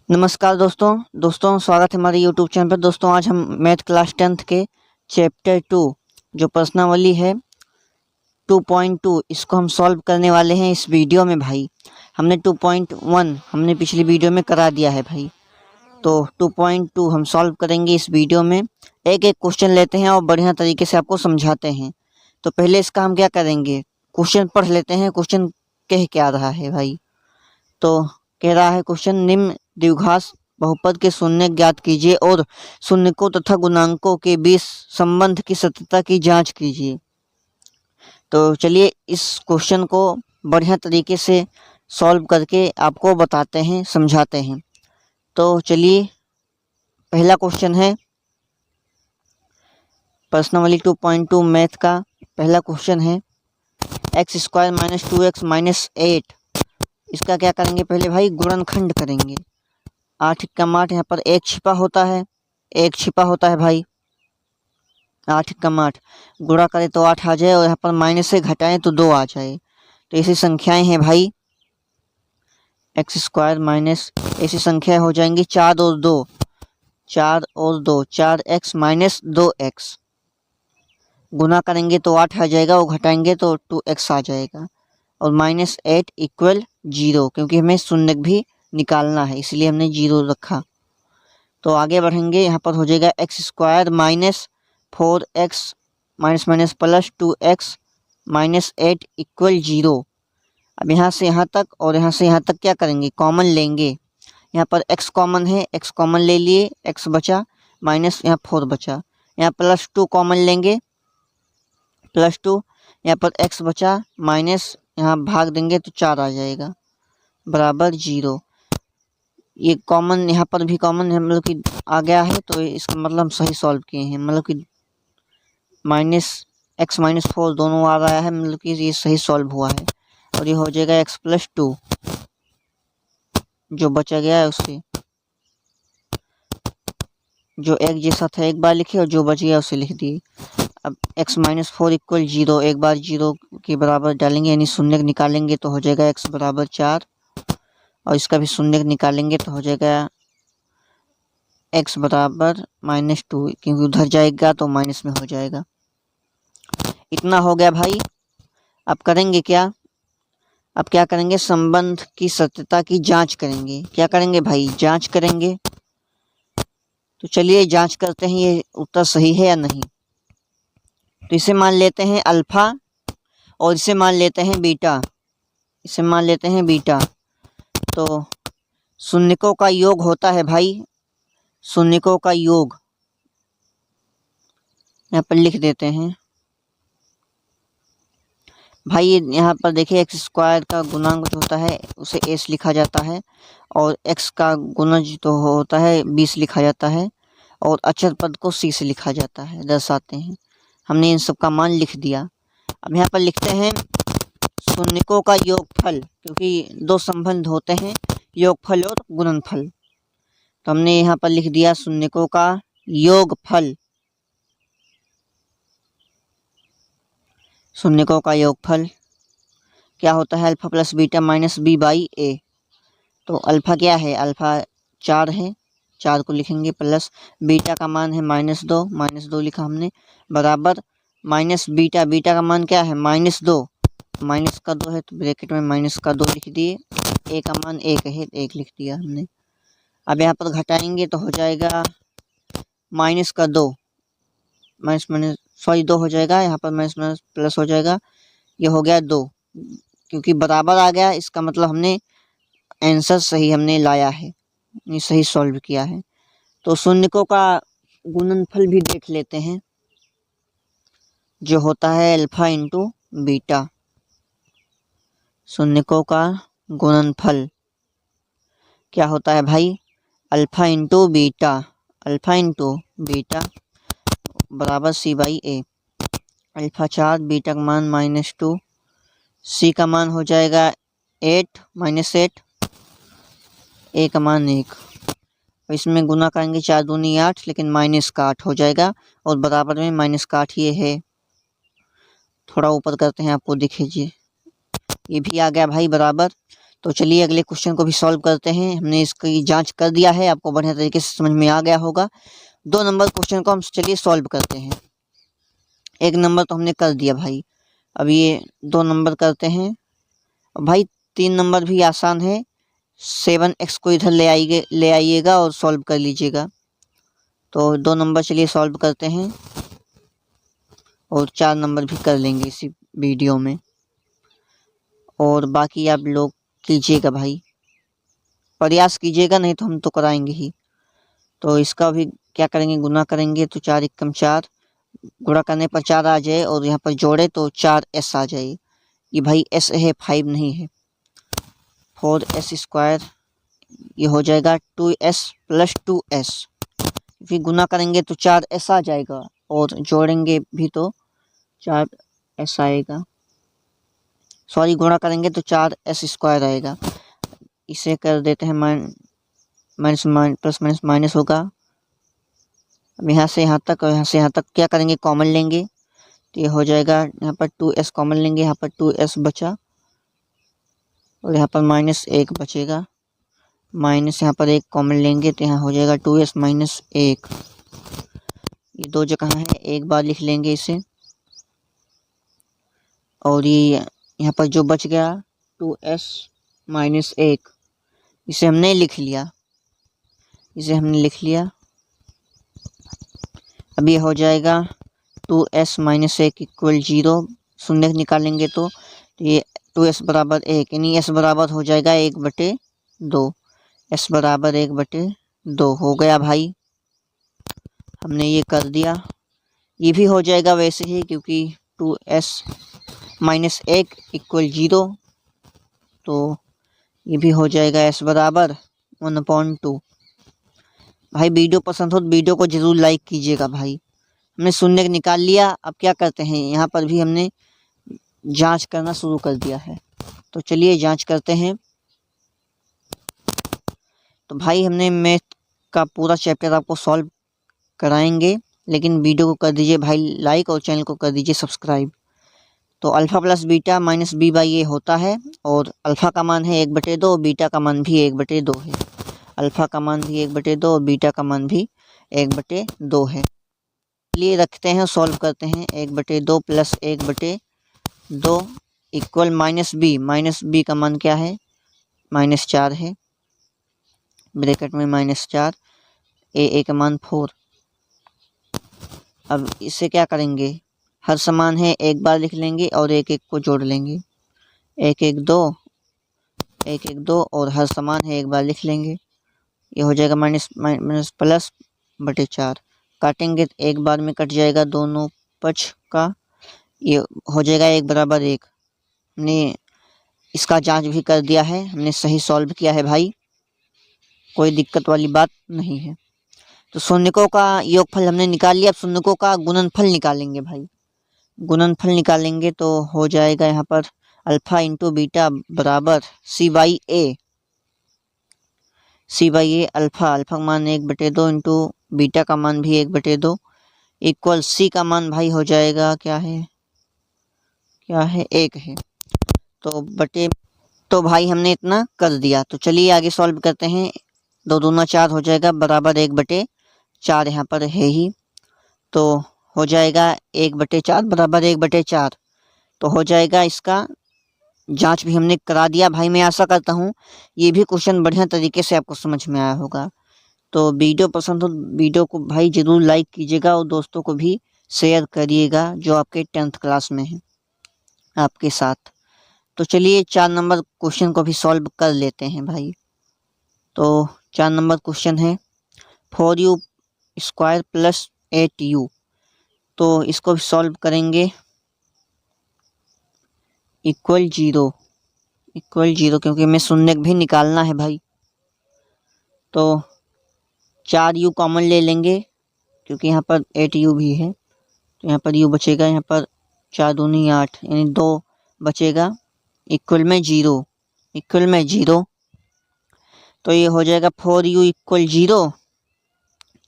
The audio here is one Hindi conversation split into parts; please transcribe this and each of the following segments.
नमस्कार दोस्तों स्वागत है हमारे यूट्यूब चैनल पर। दोस्तों आज हम मैथ क्लास 10th के चैप्टर 2 जो प्रश्नावली है 2.2 इसको हम सॉल्व करने वाले हैं इस वीडियो में। भाई हमने 2.1 हमने पिछली वीडियो में करा दिया है भाई, तो 2.2 हम सॉल्व करेंगे इस वीडियो में। एक एक क्वेश्चन लेते हैं और बढ़िया तरीके से आपको समझाते हैं। तो पहले इसका हम क्या करेंगे, क्वेश्चन पढ़ लेते हैं। क्वेश्चन कह क्या रहा है भाई, तो कह रहा है क्वेश्चन, निम्न द्विघात बहुपद के शून्य ज्ञात कीजिए और शून्यकों तथा गुणांकों के बीच संबंध की सत्यता की जांच कीजिए। तो चलिए इस क्वेश्चन को बढ़िया तरीके से सॉल्व करके आपको बताते हैं, समझाते हैं। तो चलिए पहला क्वेश्चन है प्रश्नावली 2.2 मैथ का पहला क्वेश्चन है x² - 2x - 8। इसका क्या करेंगे, पहले भाई गुणनखंड करेंगे। 8 कम 8, यहाँ पर एक छिपा होता है, एक छिपा होता है भाई। 8 कम 8 गुणा करें तो 8 आ जाए और यहाँ पर माइनस से घटाएं तो 2 आ जाए। तो ऐसी संख्याएं हैं भाई x² माइनस, ऐसी संख्या हो जाएंगी 4 और 2, 4 और 2, 4x - 2x। गुना करेंगे तो 8 आ जाएगा और घटाएंगे तो 2x आ जाएगा। और -8 = 0, क्योंकि हमें शून्य भी निकालना है इसलिए हमने 0 रखा। तो आगे बढ़ेंगे, यहाँ पर हो जाएगा x² - 4x minus plus 2x - 8 = 0। अब यहाँ से यहाँ तक और यहाँ से यहाँ तक क्या करेंगे, कॉमन लेंगे। यहाँ पर x कॉमन है, x कॉमन ले लिए, x बचा, माइनस यहाँ 4 बचा। यहाँ प्लस 2 कॉमन लेंगे, प्लस 2, यहाँ पर x बचा, माइनस यहाँ भाग देंगे तो 4 आ जाएगा, बराबर 0। ये कॉमन यहाँ पर भी कॉमन है, मतलब कि आ गया है, तो इसका मतलब हम सही सॉल्व किए हैं। मतलब कि -x - 4 दोनों आ रहा है, मतलब कि ये सही सॉल्व हुआ है। और ये हो जाएगा x + 2 जो बचा गया है उसके, जो एक जैसा था एक बार लिखे और जो बच गया उसे लिख दिए। अब x - 4 = 0, एक बार 0 के बराबर डालेंगे यानी शून्य निकालेंगे तो हो जाएगा x = 4, और इसका भी शून्य निकालेंगे तो हो जाएगा x = -2, क्योंकि उधर जाएगा तो माइनस में हो जाएगा। इतना हो गया भाई। अब करेंगे क्या, अब क्या करेंगे, संबंध की सत्यता की जांच करेंगे। क्या करेंगे भाई, जांच करेंगे। तो चलिए जांच करते हैं ये उत्तर सही है या नहीं। तो इसे मान लेते हैं अल्फा और इसे मान लेते हैं बीटा, इसे मान लेते हैं बीटा। तो शून्यकों का योग होता है भाई, शून्यकों का योग यहाँ पर लिख देते हैं भाई। यहाँ पर देखिए x² का गुणांक जो होता है उसे s लिखा जाता है, और x का गुणज तो होता है 20 लिखा जाता है, और अचर पद को c से लिखा जाता है, दर्शाते हैं। हमने इन सब का मान लिख दिया। अब यहाँ पर लिखते हैं शून्यकों का योगफल, क्योंकि दो संबंध होते हैं, योगफल और गुणनफल। तो हमने यहाँ पर लिख दिया शून्यकों का योगफल, शून्यकों का योगफल क्या होता है, अल्फा + बीटा - b/a। तो अल्फा क्या है, अल्फा 4 है, 4 को लिखेंगे, प्लस बीटा का मान है -2 लिखा हमने, बराबर माइनस बीटा, बीटा का मान क्या है -2, माइनस का 2 है तो ब्रैकेट में माइनस का 2 लिख दिए। a का मान 1 है, 1 लिख दिया हमने। अब यहाँ पर घटाएंगे तो हो जाएगा माइनस का 2, -2 हो जाएगा, यहाँ पर माइनस प्लस हो जाएगा, ये हो गया 2। क्योंकि बराबर आ गया इसका मतलब हमने आंसर सही हमने लाया है, ये सही सॉल्व किया है। तो शून्यकों का गुणनफल भी देख लेते हैं, जो होता है अल्फा × बीटा। शून्यकों का गुणनफल क्या होता है भाई, अल्फा × बीटा, अल्फा × बीटा बराबर c/a। अल्फा 4, बीटा का मान -2, c का मान हो जाएगा 8 -8, a का मान 1। इसमें गुना करेंगे 4 दूनी 8, लेकिन माइनस का 8 हो जाएगा, और बराबर में माइनस का 8 ये है। थोड़ा ऊपर करते हैं आपको दिखेगी, ये भी आ गया भाई बराबर। तो चलिए अगले क्वेश्चन को भी सॉल्व करते हैं। हमने इसकी जांच कर दिया है, आपको बढ़िया तरीके से समझ में आ गया होगा। 2 नंबर क्वेश्चन को हम चलिए सॉल्व करते हैं। 1 नंबर तो हमने कर दिया भाई, अब ये 2 नंबर करते हैं। भाई 3 नंबर भी आसान है, 7x को इधर ले आइएगा और सॉल्व कर लीजिएगा। तो 2 नंबर चलिए सॉल्व करते हैं और 4 नंबर भी कर लेंगे इसी वीडियो में, और बाकी आप लोग कीजिएगा भाई, प्रयास कीजिएगा, नहीं तो हम तो कराएंगे ही। तो इसका भी क्या करेंगे, गुना करेंगे तो 4 एकम 4, गुणा करने पर 4 आ जाए और यहाँ पर जोड़े तो 4s आ जाए। ये भाई s है, 5 नहीं है। 4s², ये हो जाएगा 2s + 2s। फिर गुना करेंगे तो 4s आ जाएगा और जोड़ेंगे भी तो 4s आएगा। सॉरी, गुणा करेंगे तो 4s² आएगा। इसे कर देते हैं प्लस माइनस होगा। अब यहाँ से यहाँ तक और यहाँ से यहाँ तक क्या करेंगे, कॉमन लेंगे तो ये हो जाएगा, यहाँ पर 2s कॉमन लेंगे, यहाँ पर 2s बचा और यहाँ पर -1 बचेगा। माइनस यहाँ पर 1 कॉमन लेंगे तो यहाँ हो जाएगा 2s - 1। ये 2 जगह है, एक बार लिख लेंगे इसे। और ये यहाँ पर जो बच गया 2s - 1, इसे हमने लिख लिया, अब ये हो जाएगा 2s - 1 = 0। शून्य निकालेंगे तो ये 2s = 1, यानी s बराबर हो जाएगा 1/2। s बराबर 1/2 हो गया भाई, हमने ये कर दिया। ये भी हो जाएगा वैसे ही, क्योंकि 2s - 1 = 0, तो ये भी हो जाएगा s बराबर 1/2। भाई वीडियो पसंद हो तो वीडियो को जरूर लाइक कीजिएगा भाई। हमने शून्य निकाल लिया, अब क्या करते हैं, यहाँ पर भी हमने जांच करना शुरू कर दिया है। तो चलिए जांच करते हैं। तो भाई हमने मैथ का पूरा चैप्टर आपको सॉल्व कराएंगे, लेकिन वीडियो को कर दीजिए भाई लाइक और चैनल को कर दीजिए सब्सक्राइब। तो alpha plus beta minus b/a होता है, और अल्फ़ा का मान है 1/2, बीटा का मान भी 1/2 है। अल्फ़ा का मान भी 1/2 और बीटा का मान भी 1/2 है। चलिए रखते हैं, सॉल्व करते हैं। 1/2 + 1/2 = -b का मान क्या है, -4 है, ब्रैकेट में -4, a का मान 4। अब इसे क्या करेंगे, हर समान है, एक बार लिख लेंगे और 1 को जोड़ लेंगे। 1 1 2 और हर समान है, एक बार लिख लेंगे। ये हो जाएगा +/4। काटेंगे तो एक बार में कट जाएगा दोनों पक्ष का, ये हो जाएगा 1 = 1। हमने इसका जांच भी कर दिया है, हमने सही सॉल्व किया है भाई, कोई दिक्कत वाली बात नहीं है। तो शून्यकों का योगफल हमने निकाल लिया, अब शून्यकों का गुणनफल निकालेंगे भाई। गुणनफल निकालेंगे तो हो जाएगा यहाँ पर अल्फ़ा × बीटा बराबर c/a। अल्फ़ा का मान 1/2 इंटू बीटा का मान भी 1/2 इक्वल c का मान भाई हो जाएगा, क्या है 1 है। तो भाई हमने इतना कर दिया। तो चलिए आगे सॉल्व करते हैं। 2 दूना 4 हो जाएगा, बराबर 1/4 यहाँ पर है ही, तो हो जाएगा 1/4 बराबर 1/4। तो हो जाएगा, इसका जांच भी हमने करा दिया भाई। मैं आशा करता हूँ ये भी क्वेश्चन बढ़िया तरीके से आपको समझ में आया होगा। तो वीडियो पसंद हो वीडियो को भाई ज़रूर लाइक कीजिएगा और दोस्तों को भी शेयर करिएगा जो आपके 10th क्लास में हैं आपके साथ। तो चलिए 4 नंबर क्वेश्चन को भी सॉल्व कर लेते हैं भाई। तो 4 नंबर क्वेश्चन है 4u² + 8u। तो इसको भी सॉल्व करेंगे, = 0 क्योंकि हमें शून्य भी निकालना है भाई। तो 4u कॉमन ले लेंगे, क्योंकि यहाँ पर 8u भी है, तो यहाँ पर u बचेगा, यहाँ पर 4 दूनी 8 यानी 2 बचेगा, इक्वल में 0। तो ये हो जाएगा 4u = 0,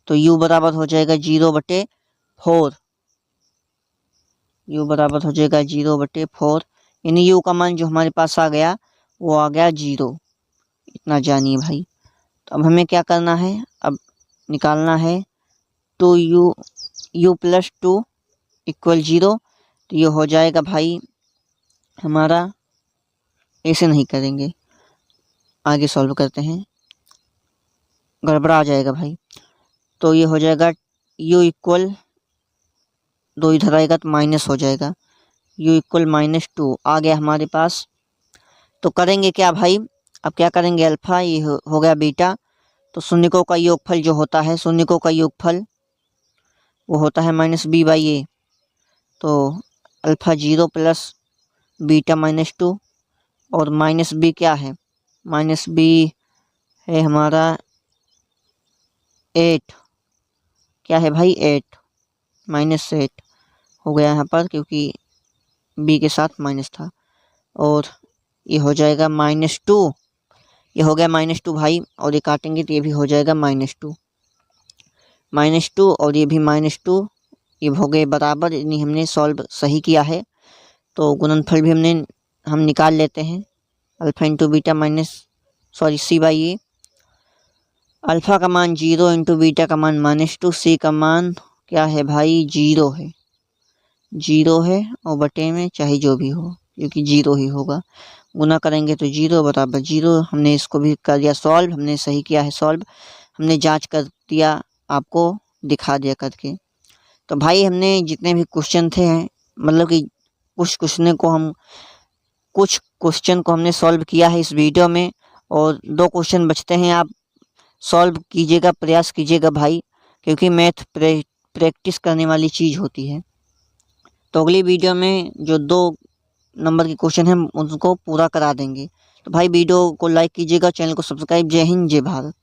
तो u बराबर हो जाएगा 0/4। u बराबर हो जाएगा 0/4, यानी u का मान जो हमारे पास आ गया वो आ गया 0। इतना जानिए भाई। तो अब हमें क्या करना है, अब निकालना है 2u प्लस 2 इक्वल 0। तो ये हो जाएगा भाई हमारा, ऐसे नहीं करेंगे, आगे सॉल्व करते हैं, गड़बड़ा जाएगा भाई। तो ये हो जाएगा u इक्वल 2 इधर आएगा तो माइनस हो जाएगा, u इक्वल -2 आ गया हमारे पास। तो करेंगे क्या भाई, अब क्या करेंगे, अल्फ़ा ये हो गया बीटा। तो शून्यकों का योगफल जो होता है, शून्यकों का योगफल वो होता है -b/a। तो अल्फ़ा 0 प्लस बीटा -2 और -b क्या है, -b है हमारा 8। क्या है भाई 8, -8 हो गया यहाँ पर क्योंकि b के साथ माइनस था। और ये हो जाएगा -2, ये हो गया -2 भाई, और ये काटेंगे तो ये भी हो जाएगा -2 और ये भी -2, ये हो गए बराबर, यानी हमने सॉल्व सही किया है। तो गुणनफल भी हम निकाल लेते हैं, alpha into beta c/a। Alpha का मान 0 इंटू बीटा का मान -2, सी का मान क्या है भाई 0 है, 0 है, और बटे में चाहे जो भी हो क्योंकि 0 ही होगा। गुना करेंगे तो 0 बराबर 0। हमने इसको भी कर दिया सॉल्व, हमने सही किया है सॉल्व, हमने जांच कर दिया, आपको दिखा दिया करके। तो भाई हमने जितने भी क्वेश्चन थे, मतलब कि कुछ क्वेश्चन को हमने सॉल्व किया है इस वीडियो में, और 2 क्वेश्चन बचते हैं, आप सॉल्व कीजिएगा, प्रयास कीजिएगा भाई, क्योंकि मैथ प्रैक्टिस करने वाली चीज़ होती है। तो अगली वीडियो में जो 2 नंबर के क्वेश्चन हैं उनको पूरा करा देंगे। तो भाई वीडियो को लाइक कीजिएगा, चैनल को सब्सक्राइब। जय हिंद, जय भारत।